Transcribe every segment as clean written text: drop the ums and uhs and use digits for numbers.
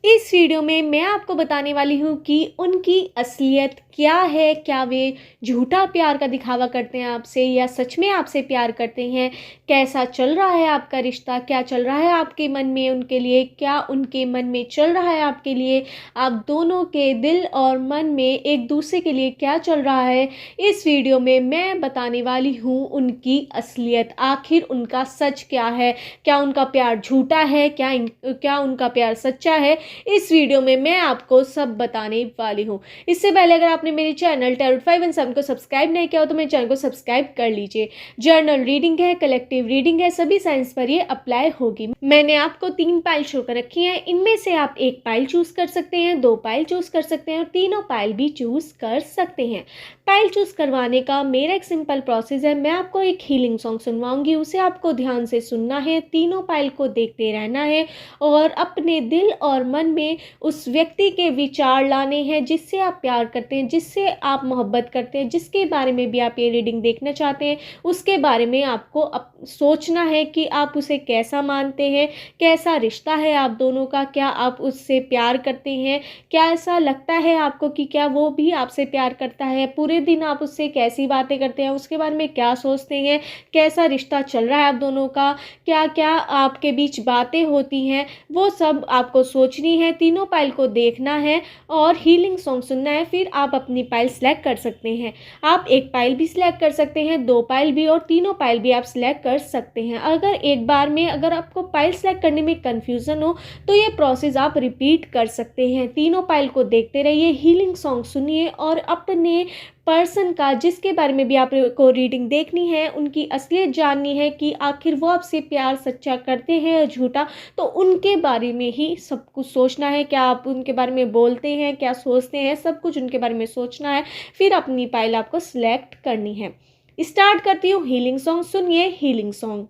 इस वीडियो में मैं आपको बताने वाली हूँ कि उनकी असलियत क्या है। क्या वे झूठा प्यार का दिखावा करते हैं आपसे या सच में आपसे प्यार करते हैं। कैसा चल रहा है आपका रिश्ता, क्या चल रहा है आपके मन में उनके लिए, क्या उनके मन में चल रहा है आपके लिए। आप दोनों के दिल और मन में एक दूसरे के लिए क्या चल रहा है। इस वीडियो में मैं बताने वाली हूँ उनकी असलियत। आखिर उनका सच क्या है। क्या उनका प्यार झूठा है, क्या उनका प्यार सच्चा है। इस वीडियो में मैं आपको सब बताने वाली हूँ। इससे पहले अगर आपने मेरे चैनल टैरोट 517 को सब्सक्राइब नहीं किया हो तो मेरे चैनल को सब्सक्राइब कर लीजिए। जर्नल रीडिंग है, कलेक्टिव रीडिंग है, सभी साइंस पर ये अप्लाई होगी। मैंने आपको 3 पाइल शो कर रखी हैं। इनमें से आप 1 पाइल चूज कर सकते हैं, 2 पाइल चूज कर सकते हैं और तीनों पाइल भी चूज कर सकते हैं। पाइल चूज करवाने का मेरा एक सिंपल प्रोसेस है। मैं आपको एक हीलिंग सॉन्ग सुनवाऊंगी, उसे आपको ध्यान से सुनना है, तीनों पाइल को देखते रहना है और अपने दिल और मन में उस व्यक्ति के विचार लाने हैं जिससे आप प्यार करते हैं, जिससे आप मोहब्बत करते हैं, जिसके बारे में भी आप ये रीडिंग देखना चाहते हैं। उसके बारे में आपको सोचना है कि आप उसे कैसा मानते हैं, कैसा रिश्ता है आप दोनों का, क्या आप उससे प्यार करते हैं, क्या ऐसा लगता है आपको कि क्या वो भी आपसे प्यार करता है। पूरे दिन आप उससे कैसी बातें करते हैं, उसके बारे में क्या सोचते हैं, कैसा रिश्ता चल रहा है आप दोनों का, क्या क्या आपके बीच बातें होती हैं, वो सब आपको सोचनी है। तीनों पाइल को देखना है और हीलिंग सॉन्ग सुनना है। फिर आप अपनी पाइल सेलेक्ट कर सकते हैं। आप 1 पाइल भी सिलेक्ट कर सकते हैं, 2 पाइल भी और तीनों पाइल भी आप सिलेक्ट कर सकते हैं। अगर एक बार में अगर आपको पाइल सेलेक्ट करने में कंफ्यूजन हो तो ये प्रोसेस आप रिपीट कर सकते हैं। तीनों पाइल को देखते रहिए, हीलिंग सॉन्ग सुनिए और अपने पर्सन का, जिसके बारे में भी आपको रीडिंग देखनी है, उनकी असलियत जाननी है कि आखिर वो आपसे प्यार सच्चा करते हैं या झूठा, तो उनके बारे में ही सब कुछ सोचना है। क्या आप उनके बारे में बोलते हैं, क्या सोचते हैं, सब कुछ उनके बारे में सोचना है। फिर अपनी पाइल आपको सिलेक्ट करनी है। स्टार्ट करती हूँ हीलिंग सॉन्ग। सुनिए हीलिंग सॉन्ग।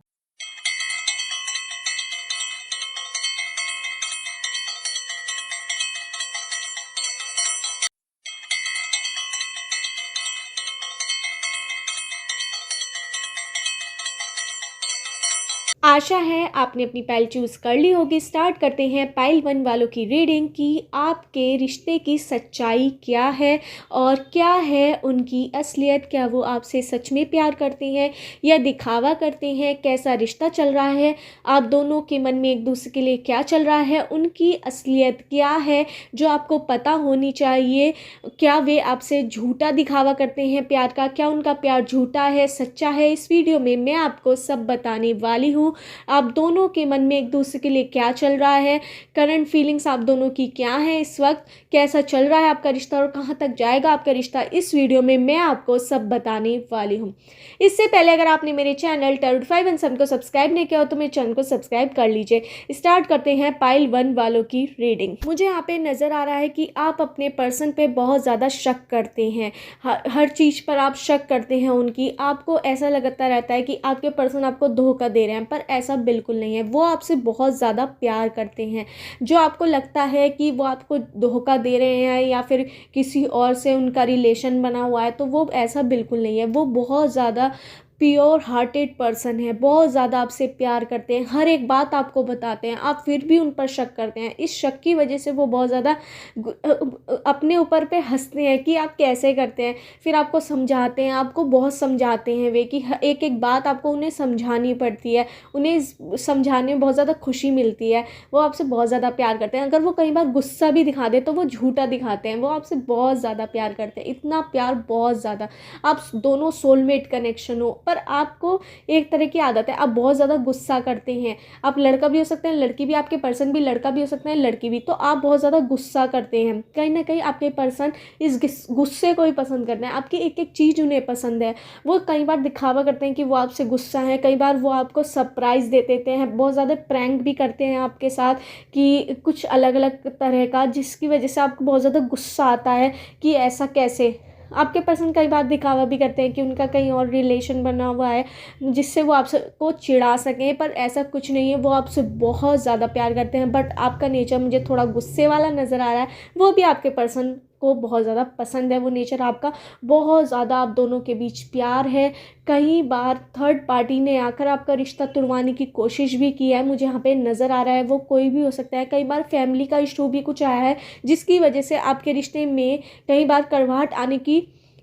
आशा है आपने अपनी पाइल चूज़ कर ली होगी। स्टार्ट करते हैं पाइल 1 वालों की रीडिंग कि आपके रिश्ते की सच्चाई क्या है और क्या है उनकी असलियत। क्या वो आपसे सच में प्यार करते हैं या दिखावा करते हैं। कैसा रिश्ता चल रहा है, आप दोनों के मन में एक दूसरे के लिए क्या चल रहा है। उनकी असलियत क्या है जो आपको पता होनी चाहिए। क्या वे आपसे झूठा दिखावा करते हैं प्यार का, क्या उनका प्यार झूठा है सच्चा है। इस वीडियो में मैं आपको सब बताने वाली हूँ। आप दोनों के मन में एक दूसरे के लिए क्या चल रहा है, करंट फीलिंग्स आप दोनों की क्या है इस वक्त, कैसा चल रहा है आपका रिश्ता और कहाँ तक जाएगा आपका रिश्ता। इस वीडियो में मैं आपको सब बताने वाली हूँ। इससे पहले अगर आपने मेरे चैनल टैरोट 517 को सब्सक्राइब नहीं किया हो तो मेरे चैनल को सब्सक्राइब कर लीजिए। स्टार्ट करते हैं पाइल 1 वालों की रीडिंग। मुझे यहाँ पे नज़र आ रहा है कि आप अपने पर्सन पे बहुत ज़्यादा शक करते हैं। हर चीज़ पर आप शक करते हैं उनकी। आपको ऐसा लगता रहता है कि आपके पर्सन आपको धोखा दे रहे हैं, पर ऐसा बिल्कुल नहीं है। वो आपसे बहुत ज़्यादा प्यार करते हैं। जो आपको लगता है कि वो आपको धोखा दे रहे हैं या फिर किसी और से उनका रिलेशन बना हुआ है, तो वो ऐसा बिल्कुल नहीं है। वो बहुत ज़्यादा प्योर हार्टेड पर्सन है, बहुत ज़्यादा आपसे प्यार करते हैं, हर एक बात आपको बताते हैं, आप फिर भी उन पर शक करते हैं। इस शक की वजह से वो बहुत ज़्यादा अपने ऊपर पे हंसते हैं कि आप कैसे करते हैं। फिर आपको समझाते हैं, आपको बहुत समझाते हैं वे कि एक एक बात आपको उन्हें समझानी पड़ती है। उन्हें समझाने में बहुत ज़्यादा खुशी मिलती है। वो आपसे बहुत ज़्यादा प्यार करते हैं। अगर वो कई बार गुस्सा भी दिखा दे तो वो झूठा दिखाते हैं। वो आपसे बहुत ज़्यादा प्यार करते हैं, इतना प्यार बहुत ज़्यादा। आप दोनों सोलमेट कनेक्शन हो, पर आपको एक तरह की आदत है, आप बहुत ज़्यादा गुस्सा करते हैं। आप लड़का भी हो सकते हैं, लड़की भी, आपके पर्सन भी लड़का भी हो सकते हैं, लड़की भी। तो आप बहुत ज़्यादा गुस्सा करते हैं। कहीं ना कहीं आपके पर्सन इस गुस्से को ही पसंद करते हैं। आपकी एक एक चीज़ उन्हें पसंद है। वो कई बार दिखावा करते हैं कि वो आपसे गुस्सा है, कई बार वो आपको सरप्राइज़ दे देते हैं, बहुत ज़्यादा प्रैंक भी करते हैं आपके साथ कि कुछ अलग अलग तरह का, जिसकी वजह से आपको बहुत ज़्यादा गुस्सा आता है कि ऐसा कैसे। आपके पर्सन कई बार दिखावा भी करते हैं कि उनका कहीं और रिलेशन बना हुआ है जिससे वो आपसे को चिढ़ा सकें, पर ऐसा कुछ नहीं है। वो आपसे बहुत ज़्यादा प्यार करते हैं, बट आपका नेचर मुझे थोड़ा गुस्से वाला नज़र आ रहा है। वो भी आपके पर्सन को बहुत ज़्यादा पसंद है वो नेचर आपका, बहुत ज़्यादा आप दोनों के बीच प्यार है। कई बार थर्ड पार्टी ने आकर आपका रिश्ता तुड़वाने की कोशिश भी की है, मुझे यहाँ पे नज़र आ रहा है। वो कोई भी हो सकता है, कई बार फैमिली का इशू भी कुछ आया है जिसकी वजह से आपके रिश्ते में कई बार कड़वाहट आने की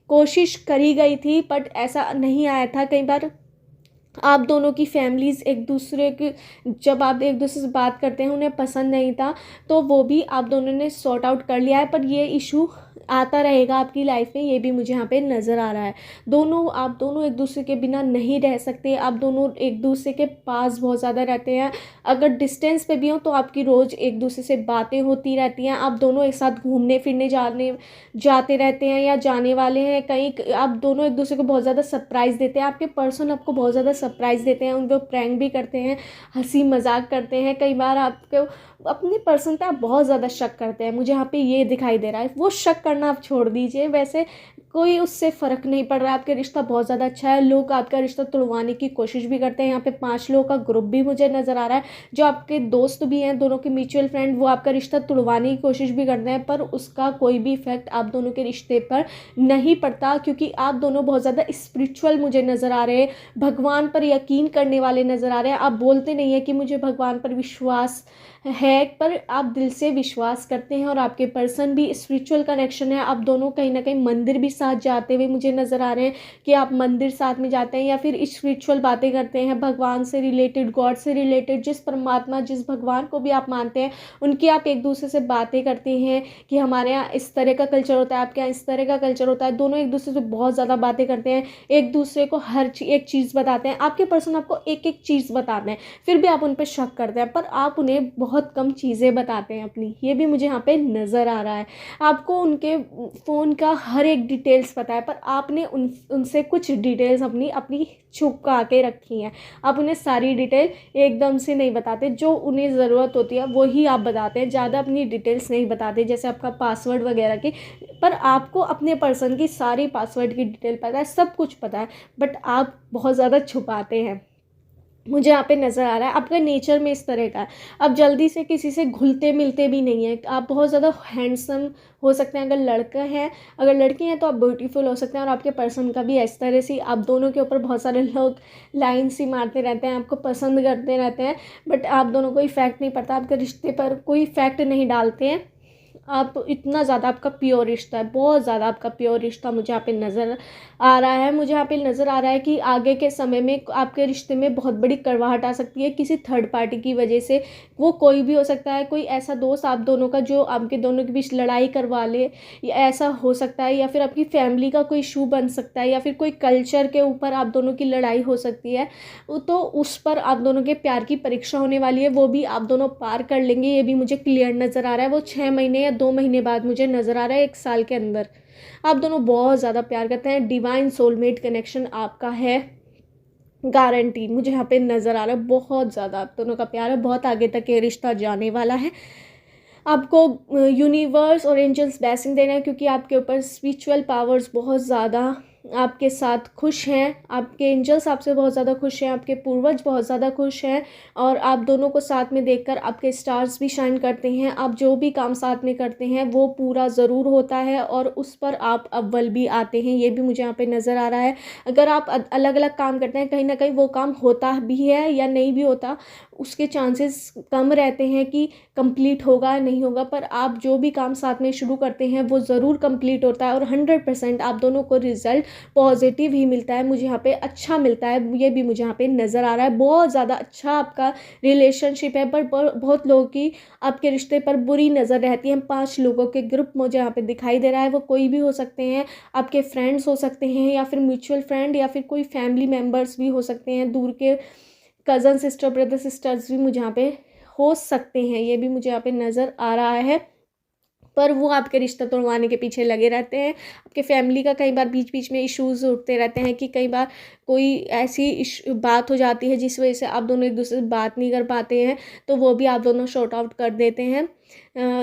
कोशिश करी गई थी, बट ऐसा नहीं आया था। कई बार आप दोनों की फैमिलीज़ एक दूसरे के, जब आप एक दूसरे से बात करते हैं उन्हें पसंद नहीं था, तो वो भी आप दोनों ने सॉर्ट आउट कर लिया है, पर ये इशू आता रहेगा आपकी लाइफ में, ये भी मुझे यहाँ पे नज़र आ रहा है। आप दोनों एक दूसरे के बिना नहीं रह सकते, आप दोनों एक दूसरे के पास बहुत ज़्यादा रहते हैं। अगर डिस्टेंस पे भी हो तो आपकी रोज़ एक दूसरे से बातें होती रहती हैं। आप दोनों एक साथ घूमने फिरने जाते रहते हैं या जाने वाले हैं कहीं। आप दोनों एक दूसरे को बहुत ज़्यादा सरप्राइज़ देते हैं, आपके पर्सन आपको बहुत ज़्यादा सरप्राइज़ देते हैं, उन पर प्रैंक भी करते हैं, हंसी मजाक करते हैं। कई बार आपको अपने पर्सन पे आप बहुत ज़्यादा शक करते हैं, मुझे यहाँ पे ये दिखाई दे रहा है। वो शक करना आप छोड़ दीजिए, वैसे कोई उससे फ़र्क नहीं पड़ रहा है, आपका रिश्ता बहुत ज़्यादा अच्छा है। लोग आपका रिश्ता तुड़वाने की कोशिश भी करते हैं, यहाँ पे 5 लोगों का ग्रुप भी मुझे नज़र आ रहा है, जो आपके दोस्त भी हैं, दोनों के म्यूचुअल फ्रेंड, वो आपका रिश्ता तुड़वाने की कोशिश भी करते हैं, पर उसका कोई भी इफेक्ट आप दोनों के रिश्ते पर नहीं पड़ता, क्योंकि आप दोनों बहुत ज़्यादा स्पिरिचुअल मुझे नज़र आ रहे हैं, भगवान पर यकीन करने वाले नज़र आ रहे हैं। आप बोलते नहीं है कि मुझे भगवान पर विश्वास है, पर आप दिल से विश्वास करते हैं, और आपके पर्सन भी स्पिरिचुअल कनेक्शन है। आप दोनों कहीं ना कहीं मंदिर भी साथ जाते हुए मुझे नज़र आ रहे हैं, कि आप मंदिर साथ में जाते हैं या फिर स्पिरिचुअल बातें करते हैं, भगवान से रिलेटेड, गॉड से रिलेटेड, जिस परमात्मा, जिस भगवान को भी आप मानते हैं, उनकी आप एक दूसरे से बातें करते हैं कि हमारे यहाँ इस तरह का कल्चर होता है, आपके यहाँ इस तरह का कल्चर होता है। दोनों एक दूसरे से बहुत ज़्यादा बातें करते हैं, एक दूसरे को हर एक चीज़ बताते हैं। आपके पर्सन आपको एक एक चीज़ बताते हैं, फिर भी आप उन पर शक करते हैं, पर आप उन्हें बहुत कम चीज़ें बताते हैं अपनी, ये भी मुझे यहाँ पे नज़र आ रहा है। आपको उनके फ़ोन का हर एक डिटेल्स पता है, पर आपने उनसे कुछ डिटेल्स अपनी अपनी छुपा के रखी हैं। आप उन्हें सारी डिटेल एकदम से नहीं बताते, जो उन्हें ज़रूरत होती है वही आप बताते हैं, ज़्यादा अपनी डिटेल्स नहीं बताते, जैसे आपका पासवर्ड वगैरह की। पर आपको अपने पर्सन की सारी पासवर्ड की डिटेल पता है, सब कुछ पता है, बट आप बहुत ज़्यादा छुपाते हैं, मुझे यहाँ पे नज़र आ रहा है। आपका नेचर में इस तरह का है, आप जल्दी से किसी से घुलते मिलते भी नहीं हैं। आप बहुत ज़्यादा हैंडसम हो सकते हैं अगर लड़का है, अगर लड़की हैं तो आप ब्यूटीफुल हो सकते हैं, और आपके पर्सन का भी इस तरह से। आप दोनों के ऊपर बहुत सारे लोग लाइन सी मारते रहते हैं, आपको पसंद करते रहते हैं, बट आप दोनों को इफेक्ट नहीं पड़ता, आपके रिश्ते पर कोई इफेक्ट नहीं डालते हैं। आप इतना ज़्यादा आपका प्योर रिश्ता है, बहुत ज़्यादा आपका प्योर रिश्ता मुझे यहाँ पे नज़र आ रहा है। मुझे यहाँ पे नज़र आ रहा है कि आगे के समय में आपके रिश्ते में बहुत बड़ी कड़वाहट आ सकती है किसी थर्ड पार्टी की वजह से। वो कोई भी हो सकता है, कोई ऐसा दोस्त आप दोनों का जो आपके दोनों के बीच लड़ाई करवा ले, या ऐसा हो सकता है, या फिर आपकी फैमिली का कोई इशू बन सकता है, या फिर कोई कल्चर के ऊपर आप दोनों की लड़ाई हो सकती है। तो उस पर आप दोनों के प्यार की परीक्षा होने वाली है, वो भी आप दोनों पार कर लेंगे, ये भी मुझे क्लियर नज़र आ रहा है। वो 6 महीने या 2 महीने बाद मुझे नज़र आ रहा है, 1 साल के अंदर। आप दोनों बहुत ज़्यादा प्यार करते हैं, डिवाइन सोलमेट कनेक्शन आपका है, गारंटी मुझे यहाँ पे नज़र आ रहा है। बहुत ज़्यादा आप दोनों का प्यार है, बहुत आगे तक ये रिश्ता जाने वाला है। आपको यूनिवर्स और एंजल्स ब्लेसिंग दे रहे हैं, क्योंकि आपके ऊपर स्पिरिचुअल पावर्स बहुत ज़्यादा आपके साथ खुश हैं, आपके एंजल्स आपसे बहुत ज़्यादा खुश हैं, आपके पूर्वज बहुत ज़्यादा खुश हैं, और आप दोनों को साथ में देखकर आपके स्टार्स भी शाइन करते हैं। आप जो भी काम साथ में करते हैं वो पूरा ज़रूर होता है, और उस पर आप अव्वल भी आते हैं, ये भी मुझे यहाँ पे नज़र आ रहा है। अगर आप अलग अलग काम करते हैं, कहीं ना कहीं वो काम होता भी है या नहीं भी होता, उसके चांसेस कम रहते हैं कि कंप्लीट होगा नहीं होगा, पर आप जो भी काम साथ में शुरू करते हैं वो ज़रूर कंप्लीट होता है, और 100% आप दोनों को रिजल्ट पॉजिटिव ही मिलता है, मुझे यहाँ पे अच्छा मिलता है, ये भी मुझे यहाँ पे नज़र आ रहा है। बहुत ज़्यादा अच्छा आपका रिलेशनशिप है, पर बहुत लोगों की आपके रिश्ते पर बुरी नज़र रहती है। 5 लोगों के ग्रुप मुझे यहाँ पे दिखाई दे रहा है, वो कोई भी हो सकते हैं, आपके फ्रेंड्स हो सकते हैं, या फिर म्यूचुअल फ्रेंड, या फिर कोई फैमिली मेम्बर्स भी हो सकते हैं, दूर के कज़न सिस्टर ब्रदर सिस्टर्स भी मुझे यहाँ पे हो सकते हैं, ये भी मुझे यहाँ पे नज़र आ रहा है। पर वो आपके रिश्ता तोड़वाने के पीछे लगे रहते हैं। आपके फैमिली का कई बार बीच बीच में इश्यूज़ उठते रहते हैं, कि कई बार कोई ऐसी बात हो जाती है जिस वजह से आप दोनों एक दूसरे से बात नहीं कर पाते हैं, तो वो भी आप दोनों शॉर्ट आउट कर देते हैं,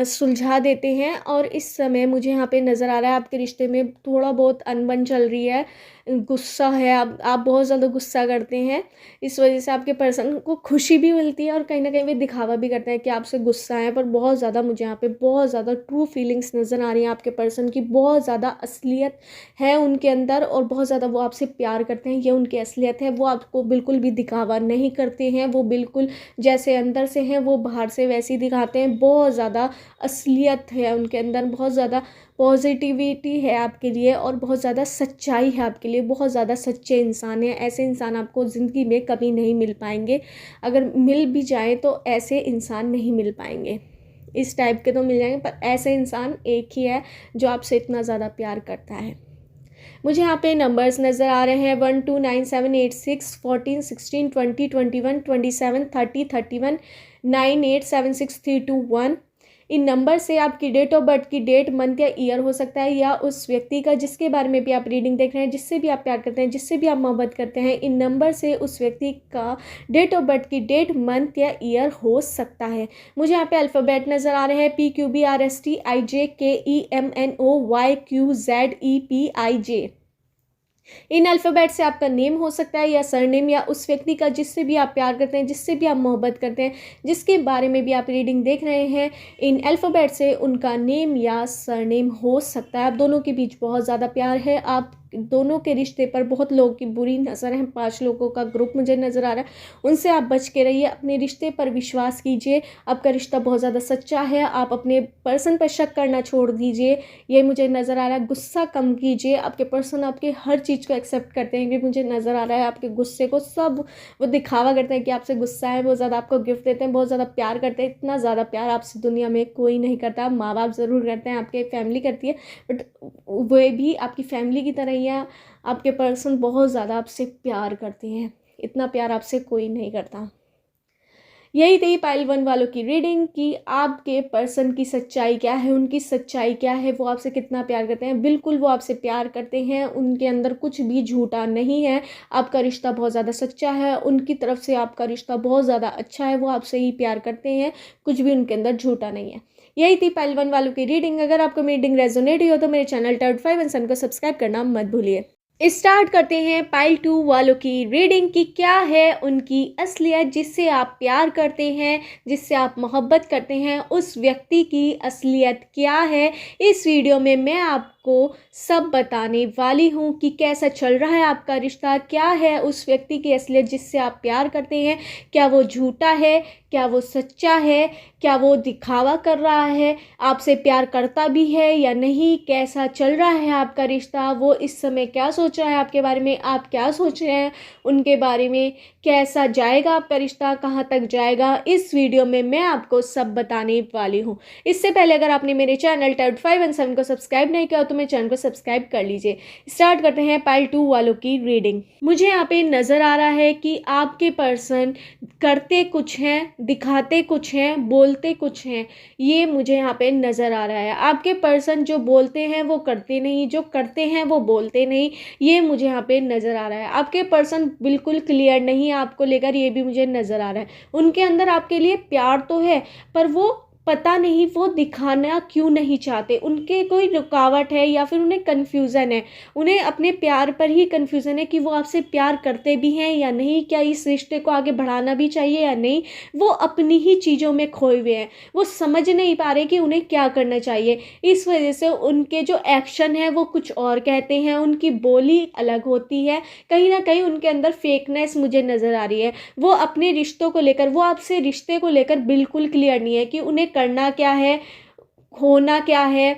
सुलझा देते हैं। और इस समय मुझे यहाँ पे नज़र आ रहा है आपके रिश्ते में थोड़ा बहुत अनबन चल रही है, गुस्सा है, आप बहुत ज़्यादा गुस्सा करते हैं। इस वजह से आपके पर्सन को खुशी भी मिलती है और कहीं न कहीं वे दिखावा भी करते हैं कि आपसे गुस्सा है, पर बहुत ज़्यादा मुझे यहाँ पे बहुत ज़्यादा ट्रू फीलिंग्स नज़र आ रही हैं आपके पर्सन की। बहुत ज़्यादा असलियत है उनके अंदर और बहुत ज़्यादा वो आपसे प्यार करते हैं, ये उनकी असलियत है। वो आपको बिल्कुल भी दिखावा नहीं करते हैं, वो बिल्कुल जैसे अंदर से हैं वो बाहर से वैसे ही दिखाते हैं। बहुत ज़्यादा असलियत है उनके अंदर, बहुत ज़्यादा पॉजिटिविटी है आपके लिए और बहुत ज़्यादा सच्चाई है आपके लिए। बहुत ज़्यादा सच्चे इंसान हैं। ऐसे इंसान आपको ज़िंदगी में कभी नहीं मिल पाएंगे। अगर मिल भी जाए तो ऐसे इंसान नहीं मिल पाएंगे। इस टाइप के तो मिल जाएंगे, पर ऐसे इंसान एक ही है जो आपसे इतना ज़्यादा प्यार करता है। मुझे यहाँ पे नंबर्स नज़र आ रहे हैं 12978614162021273031 987632 इन नंबर से आपकी डेट ऑफ बर्थ की डेट, मंथ या ईयर हो सकता है, या उस व्यक्ति का जिसके बारे में भी आप रीडिंग देख रहे हैं, जिससे भी आप प्यार करते हैं, जिससे भी आप मोहब्बत करते हैं, इन नंबर से उस व्यक्ति का डेट ऑफ बर्थ की डेट, मंथ या ईयर हो सकता है। मुझे यहाँ पे अल्फ़ाबेट नज़र आ रहे हैं PQBRSTIJKEMNOYQZEPIJ। इन अल्फ़ाबेट से आपका नेम हो सकता है या सरनेम, या उस व्यक्ति का जिससे भी आप प्यार करते हैं, जिससे भी आप मोहब्बत करते हैं, जिसके बारे में भी आप रीडिंग देख रहे हैं, इन अल्फ़ाबेट से उनका नेम या सरनेम हो सकता है। आप दोनों के बीच बहुत ज़्यादा प्यार है। आप दोनों के रिश्ते पर बहुत लोगों की बुरी नज़र है। 5 लोगों का ग्रुप मुझे नज़र आ रहा है, उनसे आप बच के रहिए। अपने रिश्ते पर विश्वास कीजिए। आपका रिश्ता बहुत ज़्यादा सच्चा है। आप अपने पर्सन पर शक करना छोड़ दीजिए, ये मुझे नज़र आ रहा है। गुस्सा कम कीजिए। आपके पर्सन आपके हर चीज़ को एक्सेप्ट करते हैं, ये मुझे नज़र आ रहा है। आपके गुस्से को सब वो दिखावा करते हैं कि आपसे गुस्सा है। बहुत ज़्यादा आपको गिफ्ट देते हैं, बहुत ज़्यादा प्यार करते हैं। इतना ज़्यादा प्यार आपसे दुनिया में कोई नहीं करता। माँ बाप ज़रूर करते हैं, आपके फैमिली करती है, बट वे भी आपकी फैमिली की तरह ही है। आपके पर्सन बहुत ज़्यादा आपसे प्यार करते हैं, इतना प्यार आपसे कोई नहीं करता। यही थी पाइल 1 वालों की रीडिंग कि आपके पर्सन की सच्चाई क्या है, उनकी सच्चाई क्या है, वो आपसे कितना प्यार करते हैं। बिल्कुल वो आपसे प्यार करते हैं, उनके अंदर कुछ भी झूठा नहीं है। आपका रिश्ता बहुत ज़्यादा सच्चा है, उनकी तरफ से आपका रिश्ता बहुत ज़्यादा अच्छा है। वो आपसे ही प्यार करते हैं, कुछ भी उनके अंदर झूठा नहीं है। यही थी पाइल 1 वालों की रीडिंग। अगर आपको मेरी रीडिंग रेजोनेट हुई हो तो मेरे चैनल टर्ड 5 एंड सन को सब्सक्राइब करना मत भूलिए। स्टार्ट करते हैं पाइल 2 वालों की रीडिंग की क्या है उनकी असलियत, जिससे आप प्यार करते हैं, जिससे आप मोहब्बत करते हैं, उस व्यक्ति की असलियत क्या है। इस वीडियो में मैं आपको सब बताने वाली हूँ कि कैसा चल रहा है आपका रिश्ता, क्या है उस व्यक्ति की असलियत जिससे आप प्यार करते हैं। क्या वो झूठा है, क्या वो सच्चा है, क्या वो दिखावा कर रहा है, आपसे प्यार करता भी है या नहीं, कैसा चल रहा है आपका रिश्ता, वो इस समय क्या सोच रहा है आपके बारे में, आप क्या सोच रहे हैं उनके बारे में, कैसा जाएगा आपका रिश्ता, कहाँ तक जाएगा। इस वीडियो में मैं आपको सब बताने वाली हूँ। इससे पहले अगर आपने मेरे चैनल टर्ड 5 एंड 7 को सब्सक्राइब नहीं किया तो मेरे चैनल को सब्सक्राइब कर लीजिए। स्टार्ट करते हैं पाइल 2 वालों की रीडिंग। मुझे यहाँ पे नज़र आ रहा है कि आपके पर्सन करते कुछ हैं, दिखाते कुछ हैं, बोलते कुछ हैं, ये मुझे यहाँ पे नज़र आ रहा है। आपके पर्सन जो बोलते हैं वो करते नहीं, जो करते हैं वो बोलते नहीं, ये मुझे यहाँ पे नज़र आ रहा है। आपके पर्सन बिल्कुल क्लियर नहीं है आपको लेकर, ये भी मुझे नज़र आ रहा है। उनके अंदर आपके लिए प्यार तो है, पर वो पता नहीं वो दिखाना क्यों नहीं चाहते। उनके कोई रुकावट है या फिर उन्हें कन्फ्यूज़न है, उन्हें अपने प्यार पर ही कन्फ्यूज़न है कि वो आपसे प्यार करते भी हैं या नहीं, क्या इस रिश्ते को आगे बढ़ाना भी चाहिए या नहीं। वो अपनी ही चीज़ों में खोए हुए हैं, वो समझ नहीं पा रहे कि उन्हें क्या करना चाहिए। इस वजह से उनके जो एक्शन है वो कुछ और कहते हैं, उनकी बोली अलग होती है। कहीं ना कहीं उनके अंदर फेकनेस मुझे नज़र आ रही है। वो अपने रिश्तों को लेकर, वो आपसे रिश्ते को लेकर बिल्कुल क्लियर नहीं है कि उन्हें करना क्या है, होना क्या है,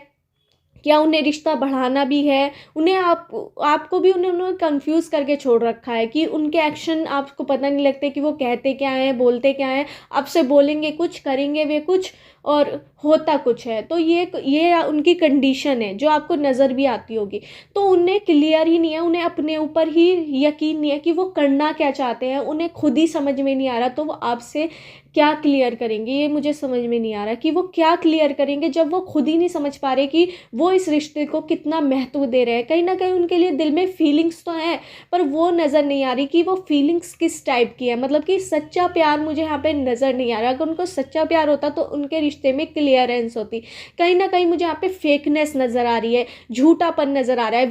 क्या उन्हें रिश्ता बढ़ाना भी है। उन्हें आपको भी उन्होंने कंफ्यूज करके छोड़ रखा है कि उनके एक्शन आपको पता नहीं लगते कि वो कहते क्या हैं, बोलते क्या हैं। आपसे बोलेंगे कुछ, करेंगे वे कुछ और होता कुछ है। तो ये उनकी कंडीशन है जो आपको नज़र भी आती होगी। तो उन्हें क्लियर ही नहीं है, उन्हें अपने ऊपर ही यकीन नहीं है कि वो करना क्या चाहते हैं। उन्हें खुद ही समझ में नहीं आ रहा, तो वो आपसे क्या क्लियर करेंगे, ये मुझे समझ में नहीं आ रहा कि वो क्या क्लियर करेंगे जब वो खुद ही नहीं समझ पा रहे कि वो इस रिश्ते को कितना महत्व दे रहे हैं। कहीं ना कहीं उनके लिए दिल में फीलिंग्स तो हैं, पर वो नज़र नहीं आ रही कि वो फीलिंग्स किस टाइप की है। मतलब कि सच्चा प्यार मुझे यहाँ पे नज़र नहीं आ रहा। अगर उनको सच्चा प्यार होता तो उनके रिश्ते में क्लियरेंस होती। कहीं ना कहीं मुझे यहाँ पे फेकनेस नज़र आ रही है, झूठापन नज़र आ रहा है।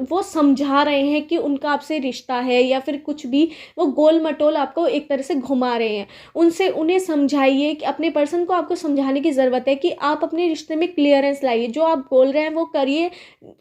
वो समझा रहे हैं कि उनका आपसे रिश्ता है या फिर कुछ भी, वो गोल मटोल आपको एक तरह से घुमा रहे हैं। उन्हें समझाइए कि अपने पर्सन को आपको समझाने की ज़रूरत है कि आप अपने रिश्ते में क्लियरेंस लाइए, जो आप बोल रहे हैं वो करिए,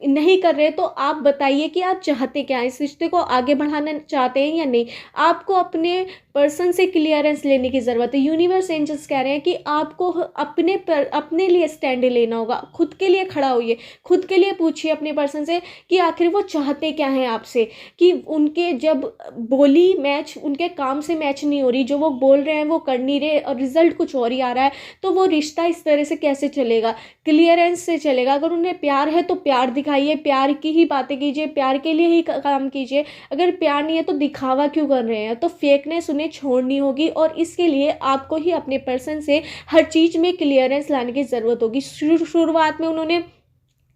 नहीं कर रहे तो आप बताइए कि आप चाहते क्या हैं, इस रिश्ते को आगे बढ़ाना चाहते हैं या नहीं। आपको अपने पर्सन से क्लियरेंस लेने की ज़रूरत है। यूनिवर्स एंजल्स कह रहे हैं कि आपको अपने लिए स्टैंड लेना होगा, खुद के लिए खड़ा होइए, खुद के लिए पूछिए अपने पर्सन से कि आखिर वो चाहते क्या हैं आपसे, कि उनके जब बोली मैच उनके काम से मैच नहीं हो रही, जो वो बोल रहे हैं वो कर नहीं रहे और रिजल्ट कुछ और ही आ रहा है, तो वो रिश्ता इस तरह से कैसे चलेगा, क्लियरेंस से चलेगा। अगर उन्हें प्यार है तो प्यार दिखाइए, प्यार की ही बातें कीजिए, प्यार के लिए ही काम कीजिए। अगर प्यार नहीं है तो दिखावा क्यों कर रहे हैं, तो फेकनेस उन्हें छोड़नी होगी और इसके लिए आपको ही अपने पर्सन से हर चीज़ में क्लियरेंस लाने की ज़रूरत होगी। शुरुआत में उन्होंने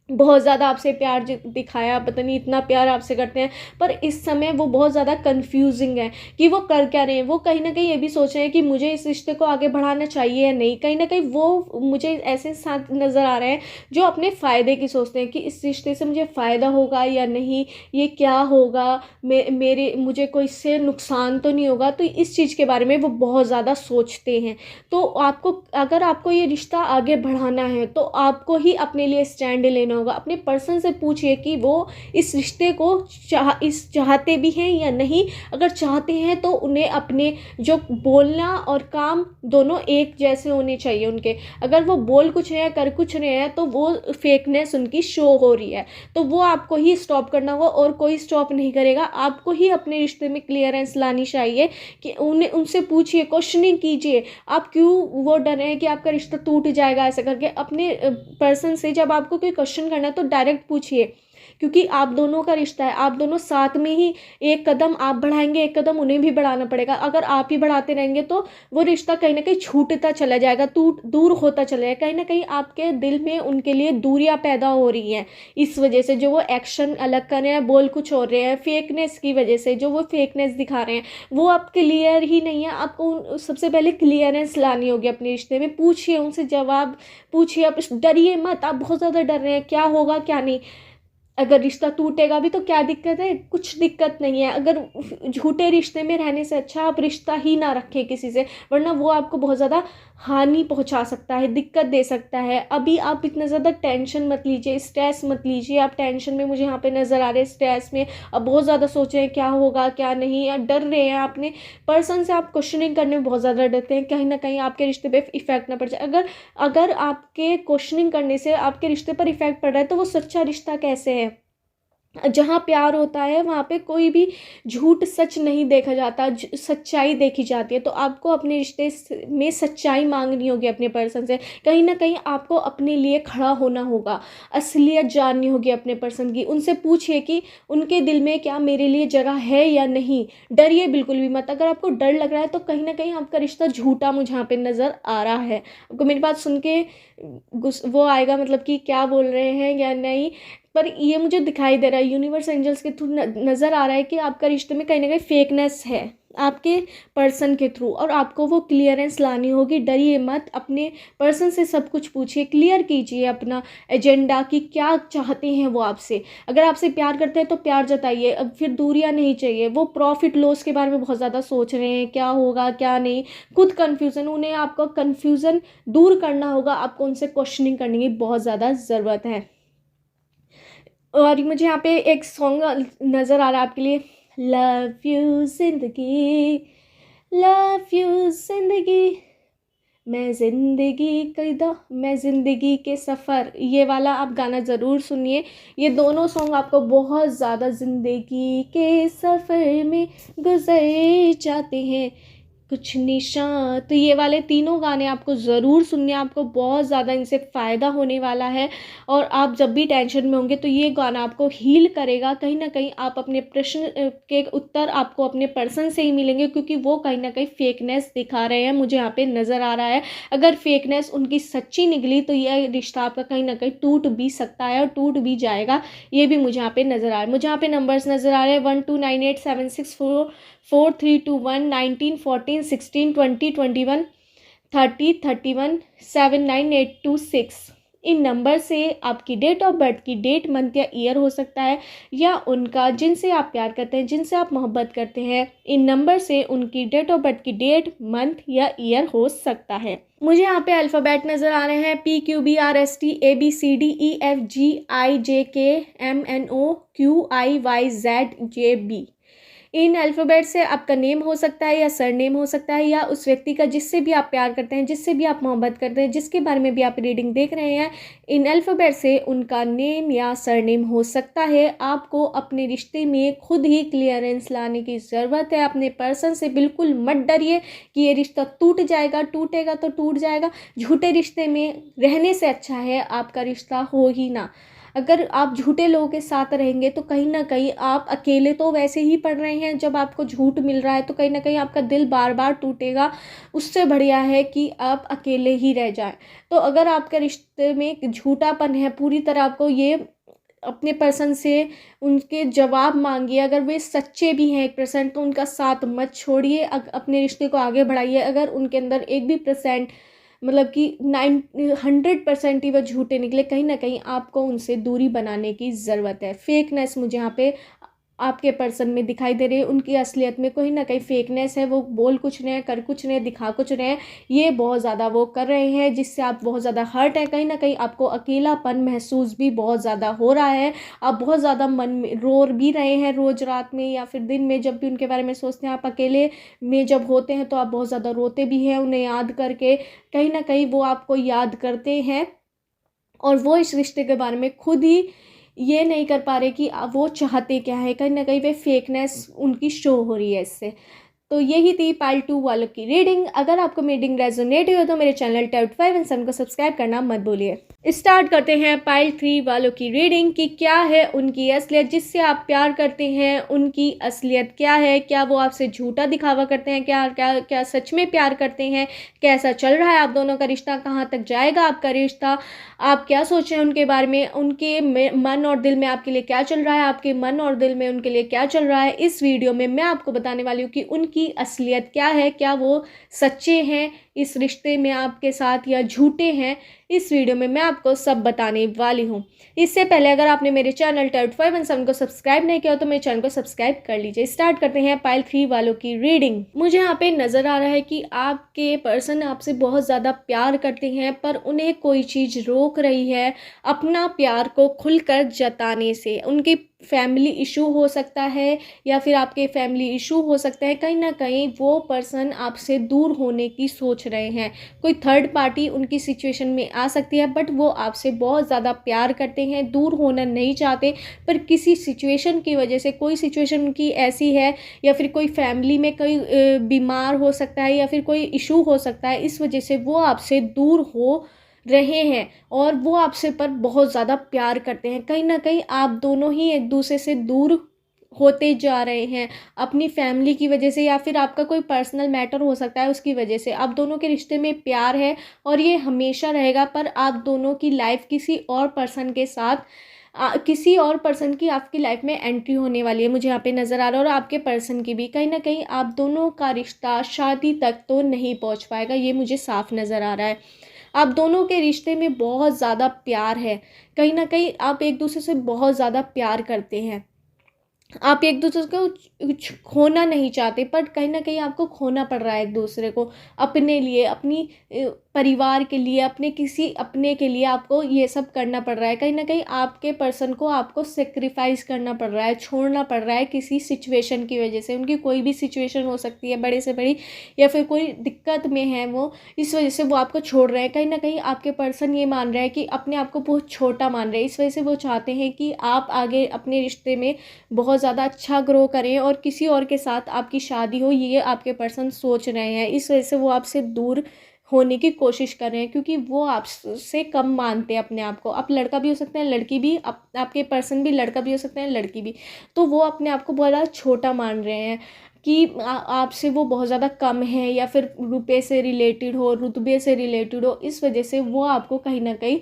बहुत ज़्यादा आपसे प्यार दिखाया, पता नहीं इतना प्यार आपसे करते हैं, पर इस समय वो बहुत ज़्यादा कंफ्यूजिंग है कि वो कर क्या रहे हैं। वो कहीं ना कहीं ये भी सोच रहे हैं कि मुझे इस रिश्ते को आगे बढ़ाना चाहिए या नहीं। कहीं ना कहीं वो मुझे ऐसे साथ नज़र आ रहे हैं जो अपने फ़ायदे की सोचते हैं कि इस रिश्ते से मुझे फ़ायदा होगा या नहीं, ये क्या होगा, मुझे कोई इससे नुकसान तो नहीं होगा। तो इस चीज़ के बारे में वो बहुत ज़्यादा सोचते हैं। तो अगर आपको ये रिश्ता आगे बढ़ाना है तो आपको ही अपने लिए स्टैंड लेना होगा। अपने पर्सन से पूछिए कि वो इस रिश्ते को चाहते भी हैं या नहीं। अगर चाहते हैं तो उन्हें अपने जो बोलना और काम दोनों एक जैसे होने चाहिए उनके। अगर वो बोल कुछ रहे हैं कर कुछ रहे हैं तो वो फेकनेस उनकी शो हो रही है, तो वो आपको ही स्टॉप करना होगा और कोई स्टॉप नहीं करेगा। आपको ही अपने रिश्ते में क्लियरेंस लानी चाहिए कि उनसे पूछिए, क्वेश्चनिंग कीजिए, आप क्यों वो डर रहे हैं कि आपका रिश्ता टूट जाएगा ऐसा करके। अपने पर्सन से जब आपको कोई क्वेश्चन करना है तो डायरेक्ट पूछिए, क्योंकि आप दोनों का रिश्ता है, आप दोनों साथ में ही, एक कदम आप बढ़ाएंगे एक कदम उन्हें भी बढ़ाना पड़ेगा। अगर आप ही बढ़ाते रहेंगे तो वो रिश्ता कहीं ना कहीं छूटता चला जाएगा, दूर होता चला जाएगा। कहीं ना कहीं आपके दिल में उनके लिए दूरियां पैदा हो रही हैं इस वजह से, जो वो एक्शन अलग कर रहे हैं, बोल कुछ हो रहे हैं, फेकनेस की वजह से जो वो फेकनेस दिखा रहे हैं, वो आप क्लियर ही नहीं है। आपको सबसे पहले क्लियरेंस लानी होगी अपने रिश्ते में। पूछिए उनसे, जवाब पूछिए, आप डरिए मत। आप बहुत ज़्यादा डर रहे हैं, क्या होगा क्या नहीं, अगर रिश्ता टूटेगा भी तो क्या दिक्कत है, कुछ दिक्कत नहीं है। अगर झूठे रिश्ते में रहने से अच्छा आप रिश्ता ही ना रखें किसी से, वरना वो आपको बहुत ज़्यादा हानि पहुंचा सकता है, दिक्कत दे सकता है। अभी आप इतना ज़्यादा टेंशन मत लीजिए, स्ट्रेस मत लीजिए। आप टेंशन में मुझे यहाँ पे नज़र आ रहे हैं, स्ट्रेस में अब बहुत ज़्यादा सोच रहे हैं क्या होगा क्या नहीं, या डर रहे हैं। अपने पर्सन से आप क्वेश्चनिंग करने में बहुत ज़्यादा डरते हैं, कहीं ना कहीं आपके रिश्ते पर इफेक्ट ना पड़ जाए। अगर आपके क्वेश्चनिंग करने से आपके रिश्ते पर इफेक्ट पड़ रहा है तो वो सच्चा रिश्ता कैसे है। जहाँ प्यार होता है वहाँ पे कोई भी झूठ सच नहीं देखा जाता, सच्चाई देखी जाती है। तो आपको अपने रिश्ते में सच्चाई मांगनी होगी अपने पर्सन से। कहीं ना कहीं आपको अपने लिए खड़ा होना होगा, असलियत जाननी होगी अपने पर्सन की। उनसे पूछिए कि उनके दिल में क्या मेरे लिए जगह है या नहीं। डरिए बिल्कुल भी मत। अगर आपको डर लग रहा है तो कहीं ना कहीं आपका रिश्ता झूठा मुझे यहाँ पे नज़र आ रहा है। आपको मेरी बात सुन के वो आएगा, मतलब कि क्या बोल रहे हैं या नहीं, पर ये मुझे दिखाई दे रहा है, यूनिवर्स एंजल्स के थ्रू नज़र आ रहा है कि आपका रिश्ते में कहीं ना कहीं फेकनेस है आपके पर्सन के थ्रू, और आपको वो क्लियरेंस लानी होगी। डरिए मत, अपने पर्सन से सब कुछ पूछिए, क्लियर कीजिए अपना एजेंडा कि क्या चाहते हैं वो आपसे। अगर आपसे प्यार करते हैं तो प्यार जताइए, अब फिर दूरियां नहीं चाहिए। वो प्रॉफिट लॉस के बारे में बहुत ज़्यादा सोच रहे हैं, क्या होगा क्या नहीं, खुद कन्फ्यूज़न, उन्हें आपका कन्फ्यूज़न दूर करना होगा। आपको उनसे क्वेश्चनिंग करने की बहुत ज़्यादा ज़रूरत है। और मुझे यहाँ पे एक सॉन्ग नज़र आ रहा है आपके लिए, लव यू जिंदगी, लव यू जिंदगी, मैं ज़िंदगी के सफ़र, ये वाला आप गाना ज़रूर सुनिए। ये दोनों सॉन्ग आपको बहुत ज़्यादा ज़िंदगी के सफ़र में गुजर जाते हैं कुछ निशान। तो ये वाले तीनों गाने आपको ज़रूर सुनने, आपको बहुत ज़्यादा इनसे फ़ायदा होने वाला है। और आप जब भी टेंशन में होंगे तो ये गाना आपको हील करेगा। कहीं ना कहीं आप अपने प्रश्न के उत्तर आपको अपने पर्सन से ही मिलेंगे, क्योंकि वो कहीं ना कहीं फेकनेस दिखा रहे हैं, मुझे यहाँ पे नज़र आ रहा है। अगर फेकनेस उनकी सच्ची निकली तो यह रिश्ता आपका कहीं ना कहीं टूट भी सकता है और टूट भी जाएगा, ये भी मुझे यहाँ पे नज़र आ रहा है। मुझे यहाँ पे नंबर्स नज़र आ रहे हैं 129876443219, 19, 14, 16, 20, 21, 30317982 इन नंबर से आपकी डेट ऑफ बर्थ की डेट, मंथ या ईयर हो सकता है, या उनका जिनसे आप प्यार करते हैं, जिनसे आप मोहब्बत करते हैं, इन नंबर से उनकी डेट ऑफ बर्थ की डेट, मंथ या ईयर हो सकता है। मुझे यहाँ पे अल्फ़ाबेट नज़र आ रहे हैं PQBRSTABCDEFGIJKMNOQIYZJB। इन अल्फ़ाबेट से आपका नेम हो सकता है या सरनेम हो सकता है, या उस व्यक्ति का जिससे भी आप प्यार करते हैं, जिससे भी आप मोहब्बत करते हैं, जिसके बारे में भी आप रीडिंग देख रहे हैं, इन अल्फ़ाबेट से उनका नेम या सरनेम हो सकता है। आपको अपने रिश्ते में खुद ही क्लियरेंस लाने की ज़रूरत है। अपने पर्सन से बिल्कुल मत डरिए कि ये रिश्ता टूट जाएगा, टूटेगा तो टूट जाएगा। झूठे रिश्ते में रहने से अच्छा है आपका रिश्ता हो ही ना। अगर आप झूठे लोगों के साथ रहेंगे तो कहीं ना कहीं आप अकेले तो वैसे ही पड़ रहे हैं, जब आपको झूठ मिल रहा है तो कहीं ना कहीं आपका दिल बार बार टूटेगा। उससे बढ़िया है कि आप अकेले ही रह जाएं। तो अगर आपके रिश्ते में झूठापन है, पूरी तरह आपको ये अपने पर्सन से उनके जवाब मांगिए। अगर वे सच्चे भी हैं 1% तो उनका साथ मत छोड़िए, अपने रिश्ते को आगे बढ़ाइए। अगर उनके अंदर 1% मतलब कि 100% ही वह झूठे निकले, कहीं ना कहीं आपको उनसे दूरी बनाने की ज़रूरत है। फेकनेस मुझे यहाँ पे आपके पर्सन में दिखाई दे रही है। उनकी असलियत में कहीं ना कहीं फेकनेस है। वो बोल कुछ रहे हैं, कर कुछ रहे हैं, दिखा कुछ रहे हैं। ये बहुत ज़्यादा वो कर रहे हैं जिससे आप बहुत ज़्यादा हर्ट है। कहीं ना कहीं आपको अकेलापन महसूस भी बहुत ज़्यादा हो रहा है। आप बहुत ज़्यादा मन में रो भी रहे हैं, रोज़ रात में या फिर दिन में जब भी उनके बारे में सोचते हैं। आप अकेले में जब होते हैं तो आप बहुत ज़्यादा रोते भी हैं उन्हें याद करके। कहीं ना कहीं वो आपको याद करते हैं और वो इस रिश्ते के बारे में खुद ही ये नहीं कर पा रहे कि वो चाहते क्या है। कहीं ना कहीं वे फेकनेस उनकी शो हो रही है इससे। तो यही थी पाइल 2 वालों की रीडिंग। अगर आपको मेरी रीडिंग रेजोनेट हुई तो मेरे चैनल टैप 5 एंड 7 को सब्सक्राइब करना मत भूलिए। स्टार्ट करते हैं पाइल 3 वालों की रीडिंग कि क्या है उनकी असलियत, जिससे आप प्यार करते हैं उनकी असलियत क्या है। क्या वो आपसे झूठा दिखावा करते हैं, क्या क्या क्या सच में प्यार करते हैं, कैसा चल रहा है आप दोनों का रिश्ता, कहाँ तक जाएगा आपका रिश्ता, आप क्या सोच रहे हैं उनके बारे में, उनके मन और दिल में आपके लिए क्या चल रहा है, आपके मन और दिल में उनके लिए क्या चल रहा है। इस वीडियो में मैं आपको बताने वाली हूँ कि उनकी असलियत क्या है, क्या वो सच्चे हैं इस रिश्ते में आपके साथ या झूठे हैं। इस वीडियो में मैं आपको सब बताने वाली हूँ। इससे पहले अगर आपने मेरे चैनल टैप 5 एंड 7 को सब्सक्राइब नहीं किया तो मेरे चैनल को सब्सक्राइब कर लीजिए। स्टार्ट करते हैं पाइल 3 वालों की रीडिंग। मुझे यहाँ पे नज़र आ रहा है कि आपके पर्सन आपसे बहुत ज़्यादा प्यार करते हैं, पर उन्हें कोई चीज़ रोक रही है अपना प्यार को खुलकर जताने से। उनकी फैमिली इशू हो सकता है या फिर आपके फैमिली इशू हो सकता है। कहीं ना कहीं वो पर्सन आपसे दूर होने की सोच रहे हैं। कोई थर्ड पार्टी उनकी सिचुएशन में आ सकती है, बट वो आपसे बहुत ज़्यादा प्यार करते हैं, दूर होना नहीं चाहते। पर किसी सिचुएशन की वजह से, कोई सिचुएशन उनकी ऐसी है या फिर कोई फैमिली में कोई बीमार हो सकता है या फिर कोई इशू हो सकता है, इस वजह से वो आपसे दूर हो रहे हैं और वो आपसे पर बहुत ज़्यादा प्यार करते हैं। कहीं ना कहीं आप दोनों ही एक दूसरे से दूर होते जा रहे हैं अपनी फैमिली की वजह से, या फिर आपका कोई पर्सनल मैटर हो सकता है उसकी वजह से। आप दोनों के रिश्ते में प्यार है और ये हमेशा रहेगा, पर आप दोनों की लाइफ किसी और पर्सन के साथ किसी और पर्सन की आपकी लाइफ में एंट्री होने वाली है, मुझे यहाँ पे नज़र आ रहा है। और आपके पर्सन की भी कहीं ना कहीं आप दोनों का रिश्ता शादी तक तो नहीं पहुँच पाएगा, ये मुझे साफ नज़र आ रहा है। आप दोनों के रिश्ते में बहुत ज़्यादा प्यार है। कहीं ना कहीं आप एक दूसरे से बहुत ज़्यादा प्यार करते हैं। आप एक दूसरे को खोना नहीं चाहते, पर कहीं ना कहीं आपको खोना पड़ रहा है एक दूसरे को अपने लिए, अपनी परिवार के लिए, अपने किसी अपने के लिए आपको ये सब करना पड़ रहा है। कहीं ना कहीं आपके पर्सन को आपको सेक्रीफाइस करना पड़ रहा है, छोड़ना पड़ रहा है किसी सिचुएशन की वजह से। उनकी कोई भी सिचुएशन हो सकती है, बड़े से बड़ी, या फिर कोई दिक्कत में है वो, इस वजह से वो आपको छोड़ रहे हैं। कहीं ना कहीं आपके पर्सन ये मान रहे हैं कि अपने आप को बहुत छोटा मान रहे हैं, इस वजह से वो चाहते हैं कि आप आगे अपने रिश्ते में बहुत ज़्यादा अच्छा ग्रो करें और किसी और के साथ आपकी शादी हो, ये आपके पर्सन सोच रहे हैं। इस वजह से वो आपसे दूर होने की कोशिश कर रहे हैं, क्योंकि वो आपसे कम मानते हैं अपने आप को। आप लड़का भी हो सकते हैं, लड़की भी, आपके पर्सन भी लड़का भी हो सकते हैं, लड़की भी। तो वो अपने आप को बहुत ज़्यादा छोटा मान रहे हैं। कि आपसे वो बहुत ज़्यादा कम है, या फिर रुपए से रिलेटेड हो, रुतबे से रिलेटेड हो, इस वजह से वो आपको कहीं ना कहीं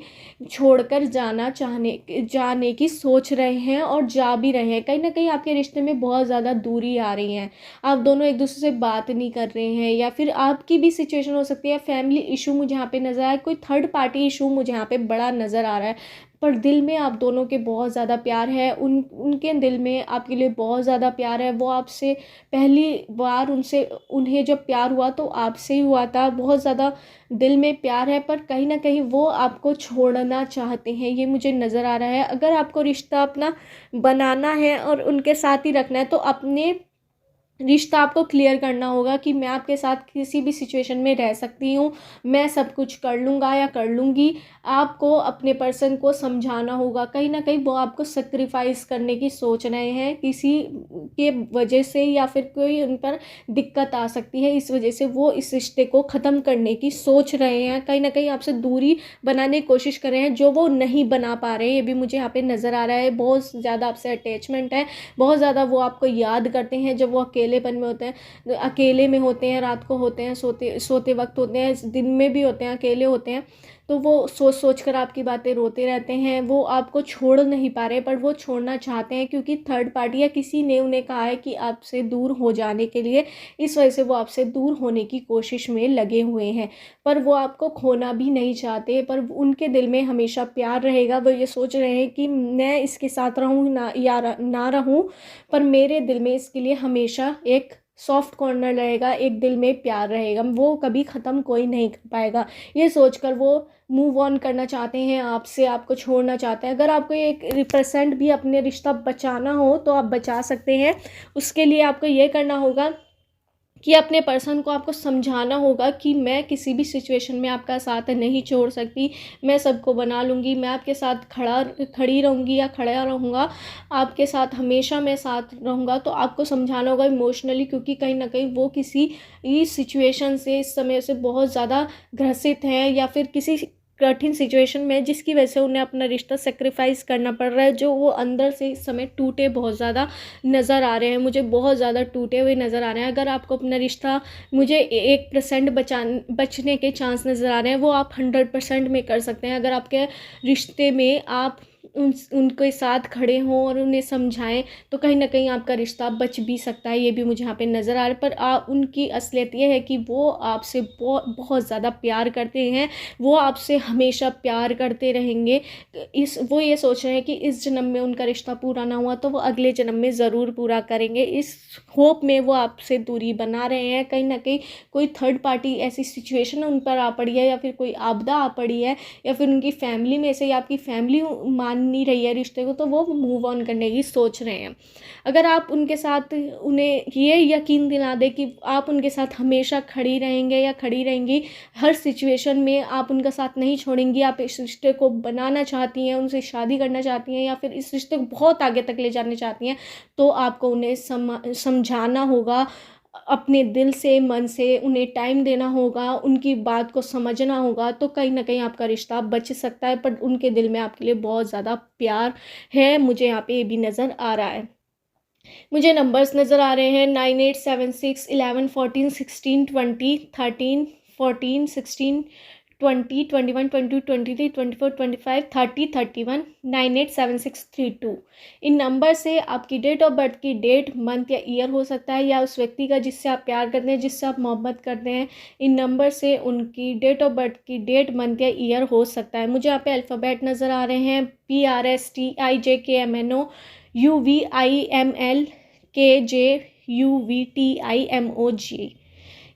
छोड़कर जाने की सोच रहे हैं और जा भी रहे हैं। कहीं ना कहीं आपके रिश्ते में बहुत ज़्यादा दूरी आ रही है, आप दोनों एक दूसरे से बात नहीं कर रहे हैं, या फिर आपकी भी सिचुएशन हो सकती है फैमिली इशू मुझे यहाँ पे नज़र आया, कोई थर्ड पार्टी इशू मुझे यहाँ पे बड़ा नज़र आ रहा है। पर दिल में आप दोनों के बहुत ज़्यादा प्यार है, उनके दिल में आपके लिए बहुत ज़्यादा प्यार है। वो आपसे पहली बार उन्हें जब प्यार हुआ तो आपसे ही हुआ था, बहुत ज़्यादा दिल में प्यार है, पर कहीं ना कहीं वो आपको छोड़ना चाहते हैं, ये मुझे नज़र आ रहा है। अगर आपको रिश्ता अपना बनाना है और उनके साथ ही रखना है तो अपने रिश्ता आपको क्लियर करना होगा कि मैं आपके साथ किसी भी सिचुएशन में रह सकती हूँ, मैं सब कुछ कर लूँगा या कर लूँगी। आपको अपने पर्सन को समझाना होगा, कहीं ना कहीं वो आपको सेक्रीफाइस करने की सोच रहे हैं किसी के वजह से, या फिर कोई उन पर दिक्कत आ सकती है, इस वजह से वो इस रिश्ते को ख़त्म करने की सोच रहे हैं, कहीं ना कहीं आपसे दूरी बनाने की कोशिश कर रहे हैं जो वो नहीं बना पा रहे हैं। ये भी मुझे यहाँ पे नज़र आ रहा है, बहुत ज़्यादा आपसे अटैचमेंट है, बहुत ज़्यादा वो आपको याद करते हैं जब वो अकेलेपन में होते हैं, अकेले में होते हैं, रात को होते हैं, सोते सोते वक्त होते हैं, दिन में भी होते हैं, अकेले होते हैं, तो वो सोच सोच कर आपकी बातें रोते रहते हैं। वो आपको छोड़ नहीं पा रहे, पर वो छोड़ना चाहते हैं क्योंकि थर्ड पार्टी या किसी ने उन्हें कहा है कि आपसे दूर हो जाने के लिए, इस वजह से वो आपसे दूर होने की कोशिश में लगे हुए हैं। पर वो आपको खोना भी नहीं चाहते, पर उनके दिल में हमेशा प्यार रहेगा। वो ये सोच रहे हैं कि मैं इसके साथ रहूँ ना या ना रहूँ, पर मेरे दिल में इसके लिए हमेशा एक सॉफ्ट कॉर्नर रहेगा, एक दिल में प्यार रहेगा, वो कभी ख़त्म कोई नहीं कर पाएगा। ये सोचकर वो मूव ऑन करना चाहते हैं आपसे, आपको छोड़ना चाहते हैं। अगर आपको एक रिप्रेजेंट भी अपने रिश्ता बचाना हो तो आप बचा सकते हैं। उसके लिए आपको ये करना होगा कि अपने पर्सन को आपको समझाना होगा कि मैं किसी भी सिचुएशन में आपका साथ नहीं छोड़ सकती, मैं सबको बना लूँगी, मैं आपके साथ खड़ी रहूँगी या खड़ा रहूँगा, आपके साथ हमेशा मैं साथ रहूँगा। तो आपको समझाना होगा इमोशनली, क्योंकि कहीं ना कहीं वो किसी इस सिचुएशन से, इस समय से बहुत ज़्यादा ग्रसित हैं, या फिर किसी कठिन सिचुएशन में जिसकी वजह से उन्हें अपना रिश्ता सेक्रीफाइस करना पड़ रहा है, जो वो अंदर से इस समय टूटे बहुत ज़्यादा नज़र आ रहे हैं, मुझे बहुत ज़्यादा टूटे हुए नज़र आ रहे हैं। अगर आपको अपना रिश्ता, मुझे 1% बचने के चांस नज़र आ रहे हैं, वो आप 100% में कर सकते हैं। अगर आपके रिश्ते में आप उनके साथ खड़े हों और उन्हें समझाएं तो कहीं ना कहीं आपका रिश्ता बच भी सकता है, ये भी मुझे यहाँ पे नज़र आ रहा है। पर उनकी असलियत ये है कि वो आपसे बहुत बहुत ज़्यादा प्यार करते हैं, वो आपसे हमेशा प्यार करते रहेंगे। वो ये सोच रहे हैं कि इस जन्म में उनका रिश्ता पूरा ना हुआ तो वो अगले जन्म में ज़रूर पूरा करेंगे, इस होप में वो आपसे दूरी बना रहे हैं। कहीं ना कहीं कोई थर्ड पार्टी ऐसी सिचुएशन उन पर आ पड़ी है, या फिर कोई आपदा आ पड़ी है, या फिर उनकी फैमिली में से, या आपकी फैमिली मान नहीं रही है रिश्ते को, तो वो मूव ऑन करने की सोच रहे हैं। अगर आप उनके साथ उन्हें ये यकीन दिला दे कि आप उनके साथ हमेशा खड़ी रहेंगे या खड़ी रहेंगी, हर सिचुएशन में आप उनका साथ नहीं छोड़ेंगी, आप इस रिश्ते को बनाना चाहती हैं, उनसे शादी करना चाहती हैं, या फिर इस रिश्ते को बहुत आगे तक ले जाना चाहती हैं, तो आपको उन्हें समझाना होगा अपने दिल से, मन से, उन्हें टाइम देना होगा, उनकी बात को समझना होगा। तो कहीं ना कहीं आपका रिश्ता बच सकता है, पर उनके दिल में आपके लिए बहुत ज़्यादा प्यार है, मुझे यहाँ पे ये भी नज़र आ रहा है। मुझे नंबर्स नज़र आ रहे हैं 9876 11 14 16 20 13 14 16 20 21 22 23 24 25 30 31 987632। इन नंबर से आपकी डेट ऑफ बर्थ की डेट, मंथ या ईयर हो सकता है, या उस व्यक्ति का जिससे आप प्यार करते हैं, जिससे आप मोहब्बत करते हैं, इन नंबर से उनकी डेट ऑफ बर्थ की डेट, मंथ या ईयर हो सकता है। मुझे यहाँ पे अल्फ़ाबेट नज़र आ रहे हैं PRSTIJKMNO UVIML KJUVTIMOG।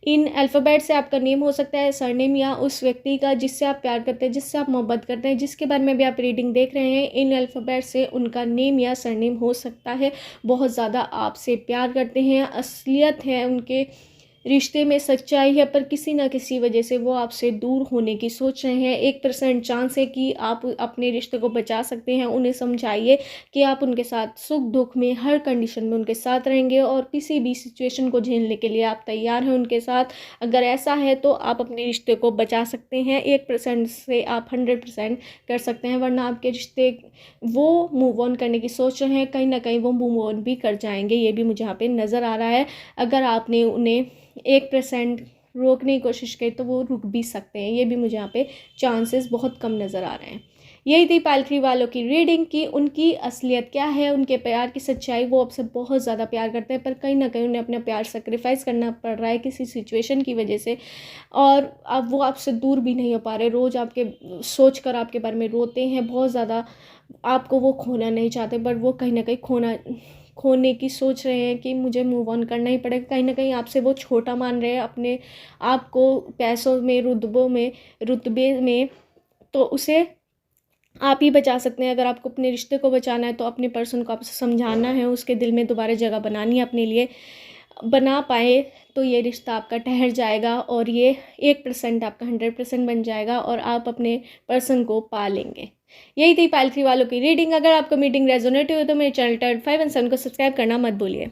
इन अल्फ़ाबेट से आपका नेम हो सकता है, सरनेम, या उस व्यक्ति का जिससे आप प्यार करते हैं, जिससे आप मोहब्बत करते हैं, जिसके बारे में भी आप रीडिंग देख रहे हैं, इन अल्फ़ाबेट से उनका नेम या सरनेम हो सकता है। बहुत ज़्यादा आपसे प्यार करते हैं, असलियत है उनके रिश्ते में सच्चाई है, पर किसी ना किसी वजह से वो आपसे दूर होने की सोच रहे हैं। 1% चांस है कि आप अपने रिश्ते को बचा सकते हैं। उन्हें समझाइए कि आप उनके साथ सुख दुख में हर कंडीशन में उनके साथ रहेंगे और किसी भी सिचुएशन को झेलने के लिए आप तैयार हैं उनके साथ। अगर ऐसा है तो आप अपने रिश्ते को बचा सकते हैं। 1% से आप 100% कर सकते हैं, वरना आपके रिश्ते वो मूव ऑन करने की सोच रहे हैं, कहीं ना कहीं वो मूव ऑन भी कर जाएंगे। ये भी मुझे यहाँ पे नज़र आ रहा है। अगर आपने उन्हें 1% रोकने की कोशिश की तो वो रुक भी सकते हैं। ये भी मुझे यहाँ पे चांसेस बहुत कम नज़र आ रहे हैं। यही थी पाइल 3 वालों की रीडिंग की उनकी असलियत क्या है, उनके प्यार की सच्चाई। वो आपसे बहुत ज़्यादा प्यार करते हैं, पर कहीं ना कहीं उन्हें अपना प्यार सेक्रीफाइस करना पड़ रहा है किसी सिचुएशन की वजह से, और अब वो आपसे दूर भी नहीं हो पा रहे। रोज़ आपके सोच कर आपके बारे में रोते हैं बहुत ज़्यादा। आपको वो खोना नहीं चाहते, पर वो कहीं ना कहीं खोने की सोच रहे हैं कि मुझे मूव ऑन करना ही पड़ेगा। कहीं ना कहीं आपसे वो छोटा मान रहे हैं अपने आप को, पैसों में, रुतबे में। तो उसे आप ही बचा सकते हैं। अगर आपको अपने रिश्ते को बचाना है तो अपने पर्सन को आपसे समझाना है, उसके दिल में दोबारा जगह बनानी है अपने लिए। बना पाए तो ये रिश्ता आपका ठहर जाएगा और ये 1% आपका 100% बन जाएगा और आप अपने पर्सन को पा लेंगे। यही थी पाइल 3 वालों की रीडिंग। अगर आपको मीटिंग रेजोनेट हुई तो मेरे चैनल टर्न 5 एंड 7 को सब्सक्राइब करना मत भूलिए।